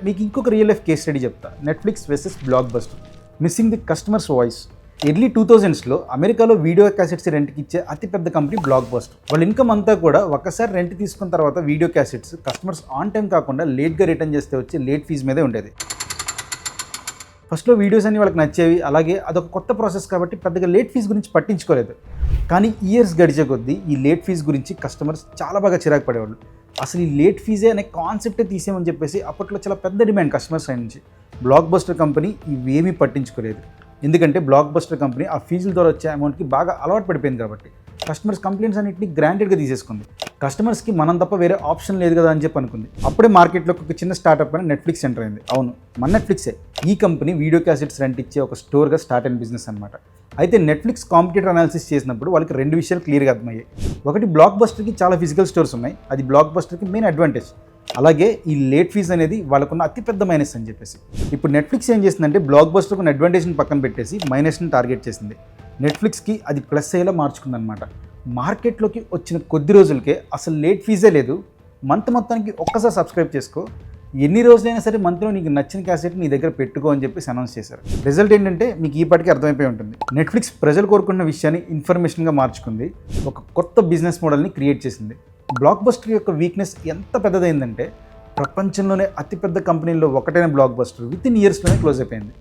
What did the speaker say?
మీకు ఇంకొక real life case study చెప్తా. Netflix versus Blockbuster, missing the customers voice. Early 2000స్లో అమెరికాలో వీడియో క్యాసెట్స్ రెంట్కి ఇచ్చే అతిపెద్ద కంపెనీ బ్లాక్ బస్టర్. వాళ్ళ ఇన్కమ్ అంతా కూడా ఒక్కసారి రెంట్ తీసుకున్న తర్వాత video cassettes customers on time కాకుండా లేట్గా రిటర్న్ చేస్తే వచ్చి లేట్ ఫీజు మీదే ఉండేది. ఫస్ట్లో వీడియోస్ అన్ని వాళ్ళకి నచ్చేవి, అలాగే అదొక కొత్త ప్రాసెస్ కాబట్టి పెద్దగా లేట్ ఫీజు గురించి పట్టించుకోలేదు. కానీ ఇయర్స్ గడిచే కొద్దీ ఈ లేట్ ఫీజు గురించి కస్టమర్స్ చాలా బాగా చిరాకు పడేవాళ్ళు. అసలు ఈ లేట్ ఫీజే అనే కాన్సెప్టే తీసేయమని చెప్పేసి అప్పట్లో చాలా పెద్ద డిమాండ్ కస్టమర్స్ సైడ్ నుంచి. బ్లాక్ బస్టర్ కంపెనీ ఇవేమీ పట్టించుకోలేదు, ఎందుకంటే బ్లాక్ బస్టర్ కంపెనీ ఆ ఫీజుల ద్వారా వచ్చే అమౌంట్కి బాగా అలవాటు పడిపోయింది కాబట్టి కస్టమర్స్ కంప్లైంట్స్ అన్నింటినీ గ్రాంటెడ్గా తీసేసుకుంది. కస్టమర్స్కి మనం తప్ప వేరే ఆప్షన్ లేదు కదా అని చెప్పి అనుకుంది. అప్పుడే మార్కెట్లోకి ఒక చిన్న స్టార్ట్అప్ అని నెట్ఫ్లిక్స్ ఎంటర్ అయింది. అవును, మన నెట్ఫ్లిక్సే. ఈ కంపెనీ వీడియో క్యాసెట్స్ రెంట్ ఇచ్చే ఒక స్టోర్గా స్టార్ట్ అయిన బిజినెస్ అనమాట. అయితే నెట్ఫ్లిక్స్ కాంపిటేటర్ అనాలిసిస్ చేసినప్పుడు వాళ్ళకి రెండు విషయాలు క్లియర్గా అర్థమయ్యాయి. ఒకటి, బ్లాక్ బస్టర్కి చాలా ఫిజికల్ స్టోర్స్ ఉన్నాయి, అది బ్లాక్ బస్టర్కి మెయిన్ అడ్వాంటేజ్. అలాగే ఈ లేట్ ఫీజ్ అనేది వాళ్ళకున్న అతిపెద్ద మైనస్ అని చెప్పేసి. ఇప్పుడు నెట్ఫ్లిక్స్ ఏం చేసిందంటే బ్లాక్ బస్టర్కు ఉన్న అడ్వాంటేజ్ని పక్కన పెట్టేసి మైనస్ని టార్గెట్ చేసింది. నెట్ఫ్లిక్స్కి అది ప్లస్ అయ్యేలా మార్చుకుందనమాట. మార్కెట్లోకి వచ్చిన కొద్ది రోజులకే అసలు లేట్ ఫీజే లేదు, మంత్ మొత్తానికి ఒక్కసారి సబ్స్క్రైబ్ చేసుకో, ఎన్ని రోజులైనా సరే మంత్లో నీకు నచ్చిన క్యాసెట్ నీ దగ్గర పెట్టుకో అని చెప్పేసి అనౌన్స్ చేశారు. రిజల్ట్ ఏంటంటే మీకు ఈ పాటికి అర్థమైపోయి ఉంటుంది. నెట్ఫ్లిక్స్ ప్రజలు కోరుకున్న విషయాన్ని ఇన్ఫర్మేషన్గా మార్చుకుంది, ఒక కొత్త బిజినెస్ మోడల్ని క్రియేట్ చేసింది. బ్లాక్ బస్టర్ యొక్క వీక్నెస్ ఎంత పెద్దదైందంటే ప్రపంచంలోనే అతిపెద్ద కంపెనీల్లో ఒకటైన బ్లాక్ బస్టర్ విత్ ఇన్ ఇయర్స్లోనే క్లోజ్ అయిపోయింది.